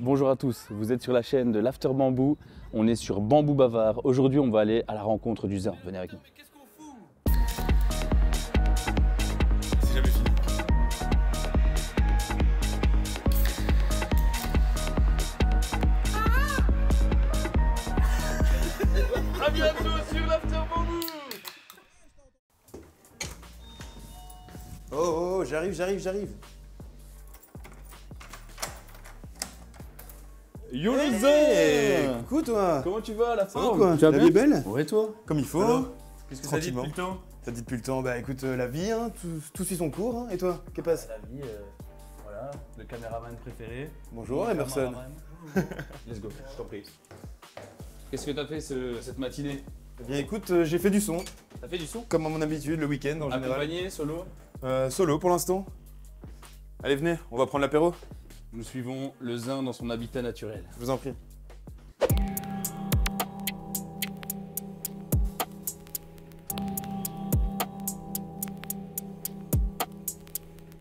Bonjour à tous, vous êtes sur la chaîne de l'After Bambou, on est sur Bambou Bavard. Aujourd'hui on va aller à la rencontre du Zin, venez avec nous. Qu'est-ce qu'on fout? C'est jamais fini. A bientôt sur l'After Bambou. Oh, j'arrive. Yo le Hey, Zin! coucou toi. Comment tu vas à la Ça va forme? quoi? Tu vas La bien? vie est belle? Ouais toi? Comme il faut. Alors Qu'est-ce que ça dit Tranquillement. depuis le temps? T'as dit depuis le temps, bah écoute, la vie, hein, tout suit son cours, hein. Et toi, qu'est-ce qui passe? La vie, voilà, le caméraman préféré. Bonjour Emerson. Let's go, je t'en prie. Qu'est-ce que t'as fait cette matinée? Eh bien écoute, j'ai fait du son, T'as fait du son? comme à mon habitude, le week-end en général. Accompagné, solo? Solo pour l'instant. Allez venez, on va prendre l'apéro. Nous suivons le Zin dans son habitat naturel. Je vous en prie.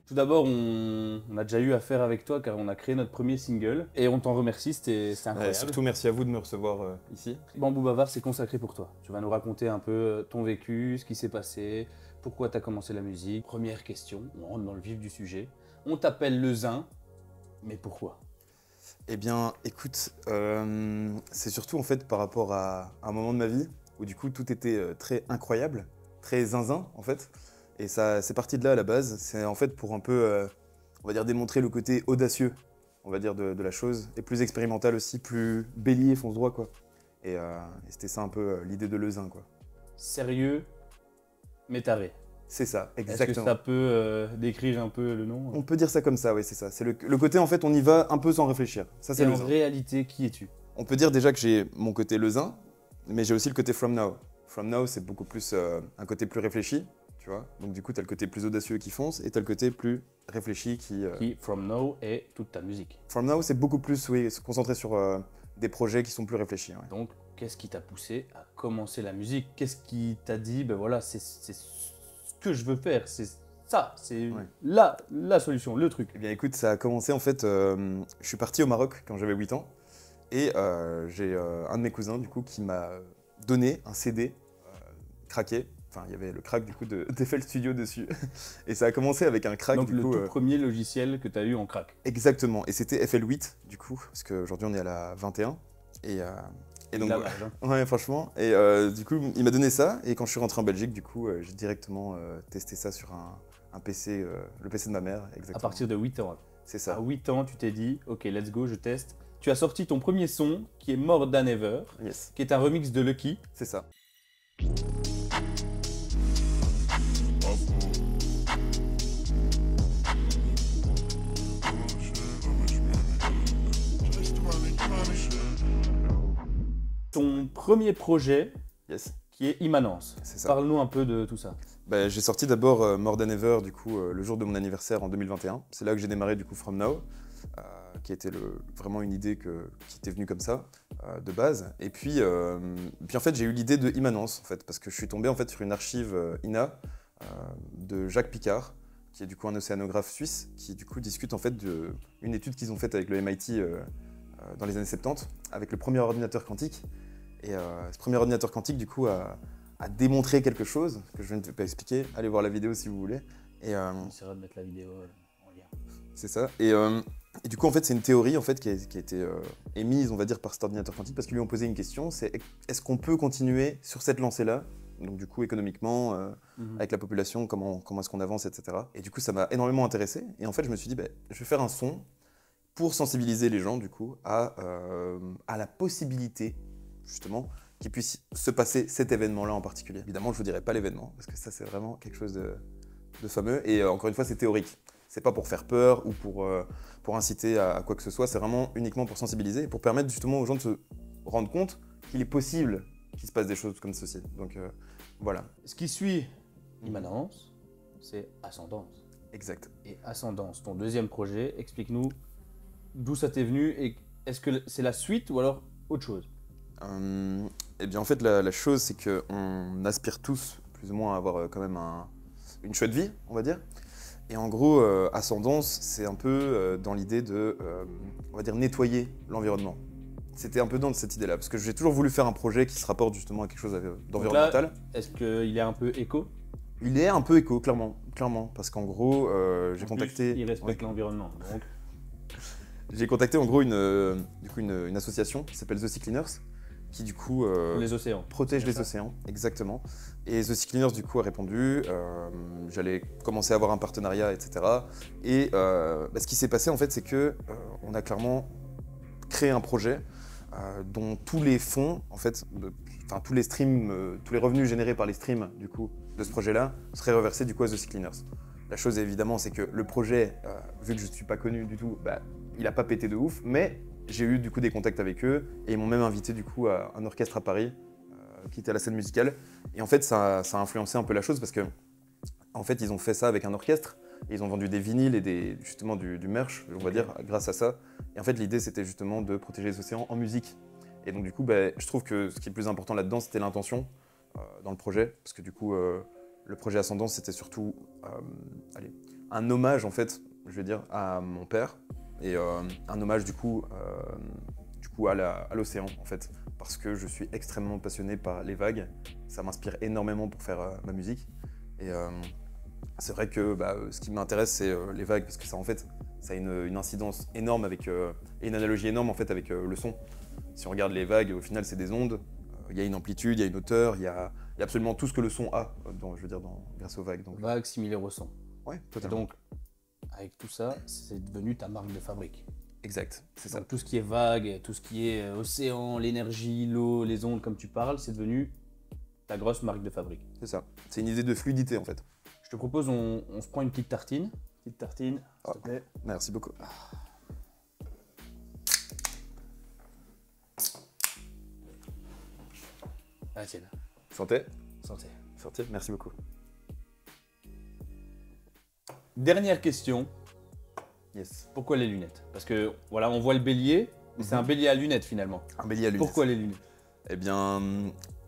Tout d'abord, on a déjà eu affaire avec toi car on a créé notre premier single et on t'en remercie, c'était incroyable. Surtout merci à vous de me recevoir ici. Bambou Bavard, c'est consacré pour toi. Tu vas nous raconter un peu ton vécu, ce qui s'est passé, pourquoi tu as commencé la musique. Première question, on rentre dans le vif du sujet. On t'appelle le Zin, mais pourquoi? Eh bien écoute, c'est surtout en fait par rapport à un moment de ma vie où du coup tout était très incroyable, très zinzin en fait. Et ça, c'est parti de là à la base. C'est en fait pour un peu, on va dire, démontrer le côté audacieux, on va dire, de la chose, et plus expérimental aussi, plus bélier, fonce droit, quoi. Et c'était ça un peu l'idée de Le Zin, quoi. Sérieux, mais taré. C'est ça, Est-ce que exactement. ça peut décrire un peu le nom? On peut dire ça comme ça, oui, c'est ça. C'est le côté, en fait, on y va un peu sans réfléchir. Ça, c'est Et Le en Zin. réalité, qui es-tu? On peut dire déjà que j'ai mon côté Le Zin, mais j'ai aussi le côté From Now. From Now, c'est beaucoup plus un côté plus réfléchi. Tu vois, donc du coup, tu as le côté plus audacieux qui fonce et tu as le côté plus réfléchi qui... Qui, From Now, est toute ta musique. From Now, c'est beaucoup plus se concentrer sur des projets qui sont plus réfléchis. Ouais. Donc, qu'est-ce qui t'a poussé à commencer la musique? Qu'est-ce qui t'a dit, ben voilà, c'est ce que je veux faire, c'est ça, c'est Ouais. la solution, le truc. Eh bien écoute, ça a commencé en fait, je suis parti au Maroc quand j'avais 8 ans et j'ai un de mes cousins du coup qui m'a donné un CD craqué. Enfin, il y avait le crack du coup d'FL Studio dessus. Et ça a commencé avec un crack Donc du le coup. tout premier logiciel que tu as eu en crack. Exactement. Et c'était FL8 du coup, parce qu'aujourd'hui on est à la 21. Et donc, La vache, hein. ouais, franchement. Et du coup, il m'a donné ça. Et quand je suis rentré en Belgique, du coup, j'ai directement testé ça sur un PC, le PC de ma mère. Exactement. À partir de 8 ans. C'est À ça. 8 ans, tu t'es dit, ok, let's go, je teste. Tu as sorti ton premier son qui est More Than Ever, Yes, qui est un remix de Lucky. c'est ça. Ton premier projet Yes, qui est Immanence. c'est ça. Parle-nous un peu de tout ça. Bah, j'ai sorti d'abord More Than Ever, du coup, le jour de mon anniversaire en 2021. C'est là que j'ai démarré, du coup, From Now, qui était vraiment une idée qui était venue comme ça, de base. Et puis en fait, j'ai eu l'idée de Immanence, en fait, parce que je suis tombé, en fait, sur une archive INA de Jacques Picard, qui est, du coup, un océanographe suisse, qui, du coup, discute, en fait, d'une étude qu'ils ont faite avec le MIT dans les années 70, avec le premier ordinateur quantique. Et ce premier ordinateur quantique, du coup, a démontré quelque chose que je viens de pas expliquer. Allez voir la vidéo si vous voulez. Et On essaiera de mettre la vidéo en lien. c'est ça. Et du coup, en fait, c'est une théorie en fait qui a été émise, on va dire, par cet ordinateur quantique parce qu'ils lui ont posé une question. C'est est-ce qu'on peut continuer sur cette lancée-là? Donc du coup, économiquement, avec la population, comment est-ce qu'on avance, etc. Et du coup, ça m'a énormément intéressé. Et en fait, je me suis dit, bah, je vais faire un son pour sensibiliser les gens, du coup, à la possibilité, justement, qu'il puisse se passer cet événement-là en particulier. Évidemment, je vous dirai pas l'événement, parce que ça, c'est vraiment quelque chose de fameux. Et encore une fois, c'est théorique. C'est pas pour faire peur ou pour inciter à quoi que ce soit. C'est vraiment uniquement pour sensibiliser et pour permettre justement aux gens de se rendre compte qu'il est possible qu'il se passe des choses comme ceci. Donc voilà. Ce qui suit Immanence, c'est Ascendance. Exact. Et Ascendance, ton deuxième projet, explique-nous d'où ça t'est venu et est-ce que c'est la suite ou alors autre chose? Eh bien, en fait, la chose, c'est qu'on aspire tous, plus ou moins, à avoir quand même une chouette vie, on va dire. Et en gros, Ascendance, c'est un peu dans l'idée de, on va dire, nettoyer l'environnement. C'était un peu dans cette idée-là, parce que j'ai toujours voulu faire un projet qui se rapporte justement à quelque chose d'environnemental. Est-ce qu'il est un peu éco? Il est un peu éco, clairement, parce qu'en gros, j'ai contacté... Il respecte l'environnement, donc... J'ai contacté en gros une association qui s'appelle The Sea Cleaners, qui du coup les océans. protège les océans, exactement. Et The Sea Cleaners du coup a répondu, j'allais commencer à avoir un partenariat, etc. Et ce qui s'est passé en fait, c'est que on a clairement créé un projet dont tous les fonds, en fait, tous les streams, tous les revenus générés par les streams du coup de ce projet-là seraient reversés du coup à The Sea Cleaners. La chose évidemment, c'est que le projet, vu que je ne suis pas connu du tout, il n'a pas pété de ouf, mais j'ai eu du coup des contacts avec eux et ils m'ont même invité du coup à un orchestre à Paris qui était à la scène musicale. Et en fait, ça a influencé un peu la chose parce que en fait, ils ont fait ça avec un orchestre et ils ont vendu des vinyles et justement du merch, on va dire, grâce à ça. Et en fait, l'idée, c'était justement de protéger les océans en musique. Et donc du coup, je trouve que ce qui est le plus important là-dedans, c'était l'intention dans le projet, parce que du coup, le projet Ascendance, c'était surtout un hommage en fait, je vais dire, à mon père. Et un hommage du coup à l'océan en fait, parce que je suis extrêmement passionné par les vagues, ça m'inspire énormément pour faire ma musique. Et c'est vrai que ce qui m'intéresse c'est les vagues, parce que ça en fait, ça a une incidence énorme avec, et une analogie énorme en fait avec le son. Si on regarde les vagues, au final c'est des ondes, il y a une amplitude, il y a une hauteur, il y a absolument tout ce que le son a, grâce aux vagues. Donc. Vagues similaires au son. Ouais, totalement. Donc, avec tout ça, c'est devenu ta marque de fabrique. Exact, c'est ça. Donc, tout ce qui est vague, tout ce qui est océan, l'énergie, l'eau, les ondes, comme tu parles, c'est devenu ta grosse marque de fabrique. C'est ça. C'est une idée de fluidité en fait. Je te propose, on se prend une petite tartine. Petite tartine, s'il te plaît. Merci beaucoup. Ah, tiens. Santé. Santé. Santé, merci beaucoup. Dernière question. Yes. Pourquoi les lunettes? Parce que voilà, on voit le bélier, mais c'est un bélier à lunettes finalement. Un bélier à lunettes. Pourquoi les lunettes? Eh bien,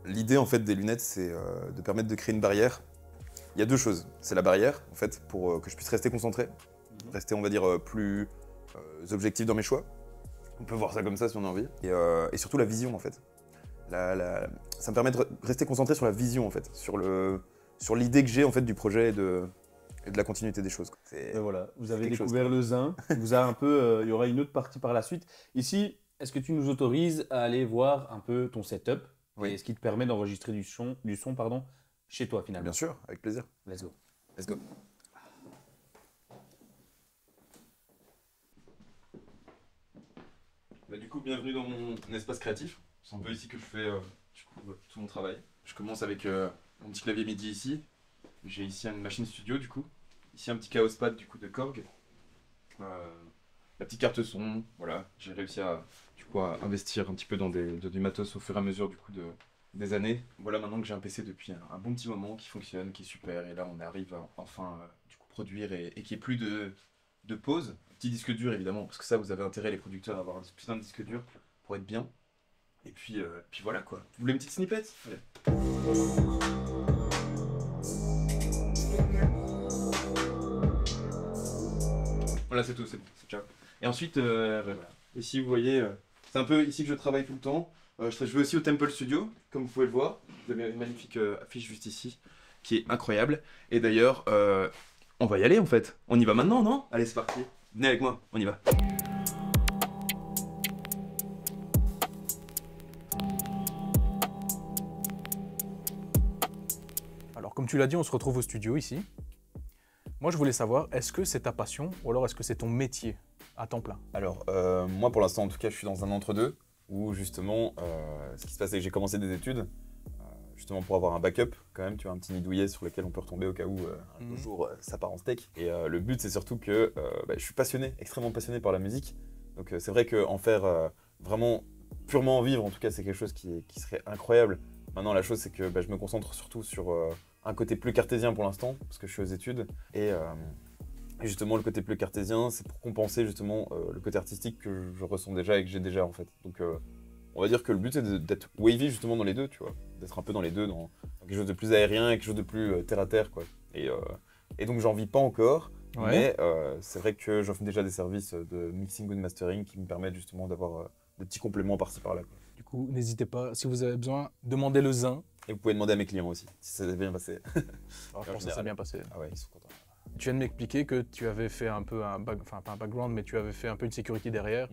l'idée en fait des lunettes, c'est de permettre de créer une barrière. Il y a deux choses. C'est la barrière, en fait, pour que je puisse rester concentré, rester, on va dire, plus objectif dans mes choix. On peut voir ça comme ça si on a envie. Et surtout la vision, en fait. Ça me permet de rester concentré sur la vision, en fait, sur l'idée que j'ai en fait du projet et de la continuité des choses. Et voilà, vous avez découvert le zin. Vous a un peu, il y aura une autre partie par la suite. Ici, est-ce que tu nous autorises à aller voir un peu ton setup? Oui. Et ce qui te permet d'enregistrer du son, chez toi finalement? Bien sûr, avec plaisir. Let's go. Let's go. Du coup, bienvenue dans mon espace créatif. C'est un peu ici que je fais tout mon travail. Je commence avec mon petit clavier MIDI ici. J'ai ici une machine studio du coup. Ici un petit Chaos Pad du coup de Korg. La petite carte son, voilà. J'ai réussi à investir un petit peu dans du matos au fur et à mesure du coup des années. Voilà, maintenant que j'ai un PC depuis un bon petit moment qui fonctionne, qui est super. Et là on arrive à enfin du coup produire et qu'il n'y ait plus de pause. Petit disque dur évidemment, parce que ça vous avez intérêt les producteurs à avoir un putain de disque dur pour être bien. Et puis voilà quoi. Vous voulez une petite snippet? Allez. Voilà, c'est tout, c'est bon, c'est ciao. Et ensuite, voilà. Ici vous voyez, c'est un peu ici que je travaille tout le temps. Je vais aussi au Temple Studio, comme vous pouvez le voir. Vous avez une magnifique affiche juste ici, qui est incroyable. Et d'ailleurs, on va y aller en fait. On y va maintenant, non? Allez, c'est parti. Venez avec moi, on y va. Alors, comme tu l'as dit, on se retrouve au studio ici. Moi, je voulais savoir, est-ce que c'est ta passion ou alors est-ce que c'est ton métier à temps plein? Alors, moi pour l'instant, en tout cas, je suis dans un entre-deux où justement, ce qui se passe, c'est que j'ai commencé des études justement pour avoir un backup quand même, tu vois, un petit nid douillet sur lequel on peut retomber au cas où un jour ça part en steak. Et le but, c'est surtout que je suis passionné, extrêmement passionné par la musique. Donc c'est vrai qu'en faire vraiment purement en vivre, en tout cas, c'est quelque chose qui serait incroyable. Maintenant, la chose, c'est que je me concentre surtout sur un côté plus cartésien pour l'instant, parce que je suis aux études. Et justement, le côté plus cartésien, c'est pour compenser justement le côté artistique que je ressens déjà et que j'ai déjà en fait. Donc on va dire que le but, c'est d'être wavy justement dans les deux, tu vois. D'être un peu dans les deux, dans quelque chose de plus aérien et quelque chose de plus terre à terre, quoi. Et donc j'en vis pas encore, Ouais. Mais c'est vrai que j'offre déjà des services de mixing ou de mastering qui me permettent justement d'avoir des petits compléments par-ci par-là, quoi. Du coup, n'hésitez pas, si vous avez besoin, demandez le zin. Et vous pouvez demander à mes clients aussi, si ça s'est bien passé. Alors, je pense que ça s'est bien passé. Ah ouais, ils sont contents. Tu viens de m'expliquer que tu avais fait un peu enfin pas un background, mais tu avais fait un peu une sécurité derrière,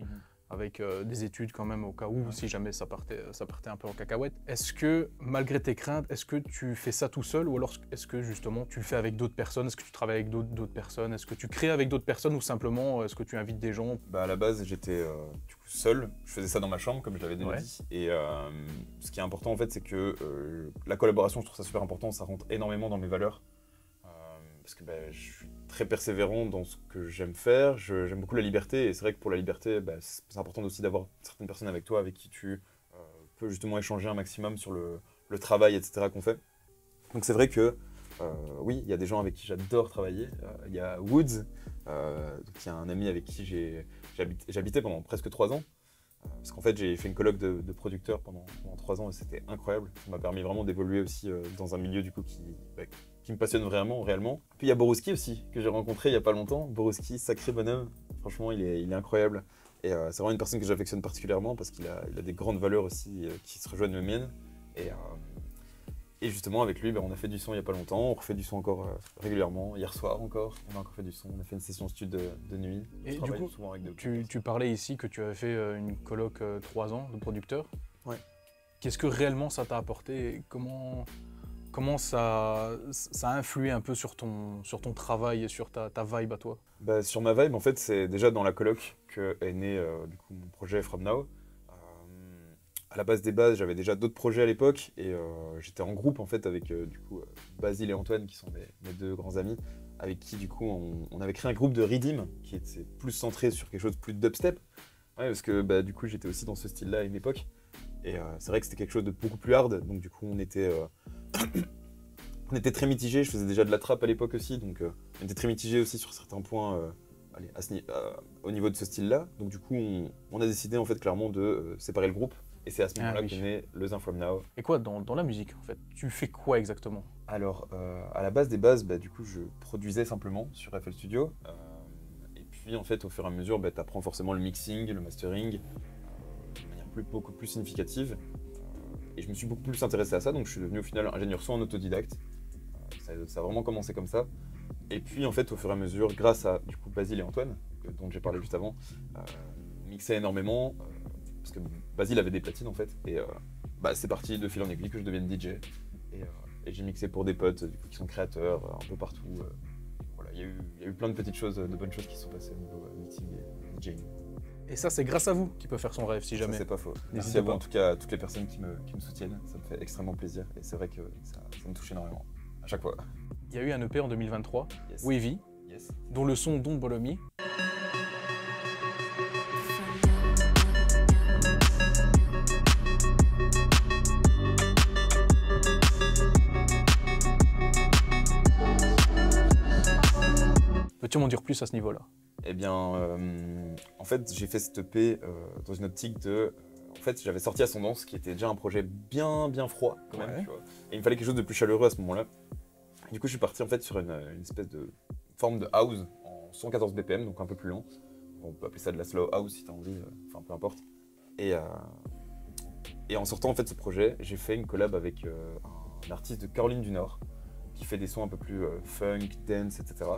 avec des études quand même au cas où, si jamais ça partait un peu en cacahuète. Est-ce que, malgré tes craintes, est-ce que tu fais ça tout seul ou alors est-ce que justement tu le fais avec d'autres personnes? Est-ce que tu travailles avec d'autres personnes? Est-ce que tu crées avec d'autres personnes ou simplement est-ce que tu invites des gens? Bah à la base, j'étais du coup seul. Je faisais ça dans ma chambre, comme je l'avais déjà Ouais. dit. Et ce qui est important en fait, c'est que la collaboration, je trouve ça super important. Ça rentre énormément dans mes valeurs. Parce que je suis très persévérant dans ce que j'aime faire. J'aime beaucoup la liberté. Et c'est vrai que pour la liberté, c'est important aussi d'avoir certaines personnes avec toi avec qui tu peux justement échanger un maximum sur le travail, etc. qu'on fait. Donc c'est vrai que oui, il y a des gens avec qui j'adore travailler. Il y a Woods, qui est un ami avec qui j'habitais pendant presque 3 ans. Parce qu'en fait, j'ai fait une coloc de producteurs pendant 3 ans et c'était incroyable. Ça m'a permis vraiment d'évoluer aussi dans un milieu du coup qui me passionne vraiment, réellement. Puis il y a Borowski aussi, que j'ai rencontré il n'y a pas longtemps. Borowski, sacré bonhomme. Franchement, il est incroyable. Et c'est vraiment une personne que j'affectionne particulièrement parce qu'il a des grandes valeurs aussi qui se rejoignent aux miennes. Et justement, avec lui, on a fait du son il n'y a pas longtemps. On refait du son encore régulièrement. Hier soir encore, on a encore fait du son. On a fait une session stud de nuit. Et Je du travaille coup, souvent avec tu parlais ici que tu avais fait une coloc 3 ans de producteur. Ouais. Qu'est-ce que réellement ça t'a apporté et comment ça a influé un peu sur ton travail et sur ta vibe à toi? Sur ma vibe, en fait, c'est déjà dans la coloc que est né du coup, mon projet From Now. À la base des bases, j'avais déjà d'autres projets à l'époque et j'étais en groupe en fait avec du coup Basile et Antoine qui sont mes 2 grands amis avec qui du coup on avait créé un groupe de Redeem qui était plus centré sur quelque chose de plus dubstep. Ouais, parce que du coup j'étais aussi dans ce style-là à une époque et c'est vrai que c'était quelque chose de beaucoup plus hard donc du coup on était très mitigés. Je faisais déjà de la trap à l'époque aussi donc on était très mitigés aussi sur certains points au niveau de ce style-là. Donc du coup on a décidé en fait clairement de séparer le groupe. Et c'est à ce moment-là qu'est né le Zin From Now. Et quoi, dans la musique, en fait? Tu fais quoi exactement? Alors, à la base des bases, du coup, je produisais simplement sur FL Studio. Et puis, en fait, au fur et à mesure, tu apprends forcément le mixing, le mastering, de manière beaucoup plus significative. Et je me suis beaucoup plus intéressé à ça, donc je suis devenu au final ingénieur son en autodidacte. Ça a vraiment commencé comme ça. Et puis, en fait, au fur et à mesure, grâce à du coup, Basile et Antoine, dont j'ai parlé juste avant, mixais énormément. Parce que Basile avait des platines en fait, et c'est parti de fil en aiguille que je devienne DJ. Et j'ai mixé pour des potes du coup, qui sont créateurs un peu partout. Voilà, il y a eu plein de petites choses, de bonnes choses qui se sont passées au niveau mixing et DJing. Et ça, c'est grâce à vous qu'il peut faire son rêve, si jamais. Ça, c'est pas faux. Merci N'hésitez à vous pas. en tout cas, à toutes les personnes qui me soutiennent. Ça me fait extrêmement plaisir. Et c'est vrai que ça me touche énormément. À chaque fois. Il y a eu un EP en 2023, Yes. Wavy, Yes. dont le son Don't Bother Me. Peux-tu m'en dire plus à ce niveau-là? Eh bien, en fait, j'ai fait cette EP dans une optique de... En fait, j'avais sorti Ascendance, qui était déjà un projet bien froid, quand même, Ouais. tu vois. Et il me fallait quelque chose de plus chaleureux à ce moment-là. Du coup, je suis parti, en fait, sur une espèce de forme de house en 114 BPM, donc un peu plus lent. On peut appeler ça de la slow house, si t'as envie, enfin, peu importe. Et en sortant, en fait, ce projet, j'ai fait une collab avec un artiste de Caroline du Nord, qui fait des sons un peu plus funk, dance, etc.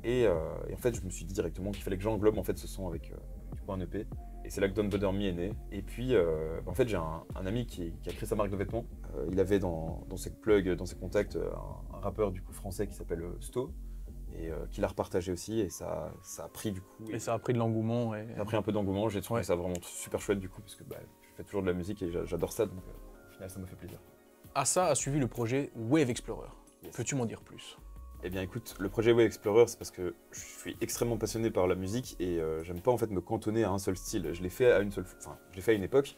Et en fait, je me suis dit directement qu'il fallait que j'englobe en fait ce son avec du coup un EP. Et c'est là que Don't Bother Me est né. Et puis, en fait, j'ai un ami qui a créé sa marque de vêtements. Il avait dans ses plugs, dans ses contacts, un rappeur du coup français qui s'appelle Sto et qui l'a repartagé aussi. Et ça a pris du coup. Et ça a pris de l'engouement. Et... Ça a pris un peu d'engouement. J'ai trouvé Ouais. ça vraiment super chouette du coup parce que je fais toujours de la musique et j'adore ça. Donc au final, ça me fait plaisir. À ça a suivi le projet Wave Explorer. Yes. Peux-tu m'en dire plus? Eh bien écoute, le projet Wave Explorer, c'est parce que je suis extrêmement passionné par la musique et j'aime pas en fait me cantonner à un seul style. Je l'ai fait à une époque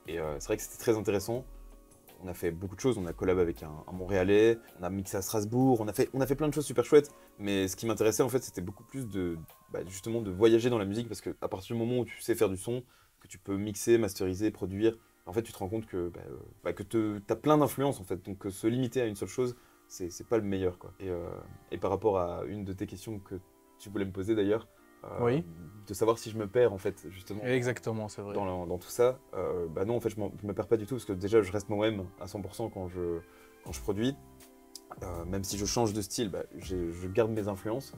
et c'est vrai que c'était très intéressant. On a fait beaucoup de choses, on a collabé avec un Montréalais, on a mixé à Strasbourg, on a fait plein de choses super chouettes. Mais ce qui m'intéressait en fait, c'était beaucoup plus justement de voyager dans la musique parce qu'à partir du moment où tu sais faire du son, que tu peux mixer, masteriser, produire, en fait tu te rends compte que t'as plein d'influences en fait. Donc se limiter à une seule chose, c'est pas le meilleur quoi. Et par rapport à une de tes questions que tu voulais me poser d'ailleurs. Oui. De savoir si je me perds en fait, justement. Exactement, c'est vrai. Dans tout ça. Bah non, en fait, je me perds pas du tout parce que déjà, je reste moi-même à 100% quand je produis. Même si je change de style, bah, je garde mes influences.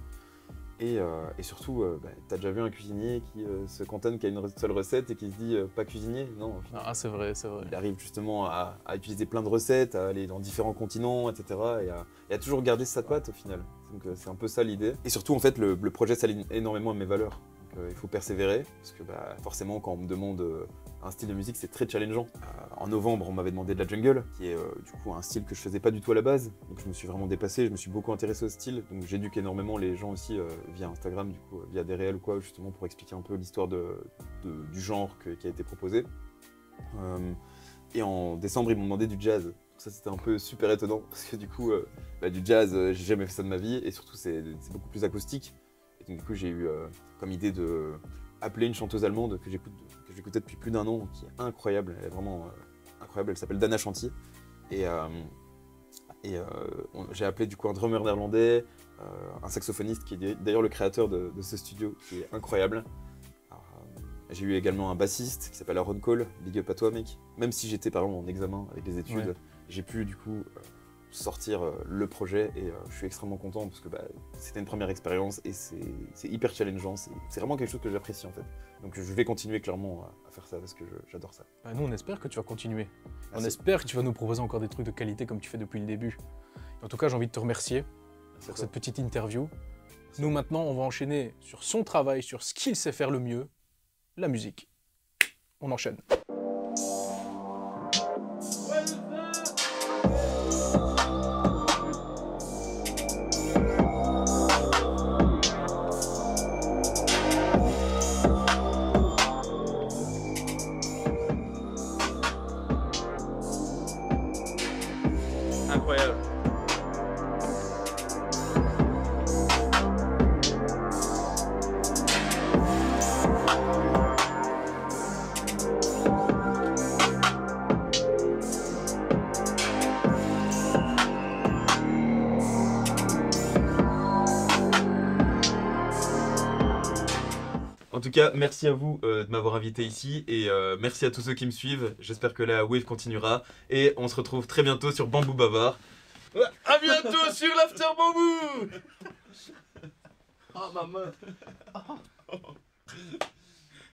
Et surtout, bah, t'as déjà vu un cuisinier qui se cantonne qu'à une seule recette et qui se dit pas cuisinier? Non, Ah, c'est vrai, c'est vrai. il arrive justement à utiliser plein de recettes, à aller dans différents continents, etc. Et à toujours garder sa patte au final. Donc c'est un peu ça l'idée. Et surtout, en fait, le projet s'aligne énormément à mes valeurs. Donc il faut persévérer, parce que bah, forcément, quand on me demande un style de musique, c'est très challengeant. En novembre, on m'avait demandé de la jungle, qui est du coup un style que je faisais pas du tout à la base. Donc je me suis vraiment dépassé, je me suis beaucoup intéressé au style. Donc j'éduque énormément les gens aussi via Instagram, du coup, via des réels ou quoi, justement pour expliquer un peu l'histoire du genre qui a été proposé. Et en décembre, ils m'ont demandé du jazz. Donc ça, c'était un peu super étonnant, parce que du coup, du jazz, j'ai jamais fait ça de ma vie, et surtout, c'est beaucoup plus acoustique. Et donc du coup, j'ai eu comme idée de appeler une chanteuse allemande que j'écoutais depuis plus d'1 an, qui est incroyable, elle est vraiment incroyable, elle s'appelle Dana Shanti. Et j'ai appelé du coup un drummer néerlandais, un saxophoniste qui est d'ailleurs le créateur de ce studio, qui est incroyable. J'ai eu également un bassiste qui s'appelle Aaron Cole, big up à toi mec. Même si j'étais par exemple en examen avec les études, Ouais. j'ai pu du coup sortir le projet et je suis extrêmement content parce que bah, c'était une première expérience et c'est hyper challengeant, c'est vraiment quelque chose que j'apprécie en fait. Donc je vais continuer clairement à faire ça parce que j'adore ça. Bah, nous, on espère que tu vas continuer. On Merci. espère que tu vas nous proposer encore des trucs de qualité comme tu fais depuis le début. En tout cas, j'ai envie de te remercier Merci à pour toi. cette petite interview. Nous, maintenant, on va enchaîner sur son travail, sur ce qu'il sait faire le mieux, la musique. On enchaîne. Incroyable. En tout cas, merci à vous de m'avoir invité ici et merci à tous ceux qui me suivent. J'espère que la wave continuera et on se retrouve très bientôt sur Bambou Bavard. À bientôt sur l'After Bambou. Oh ma main.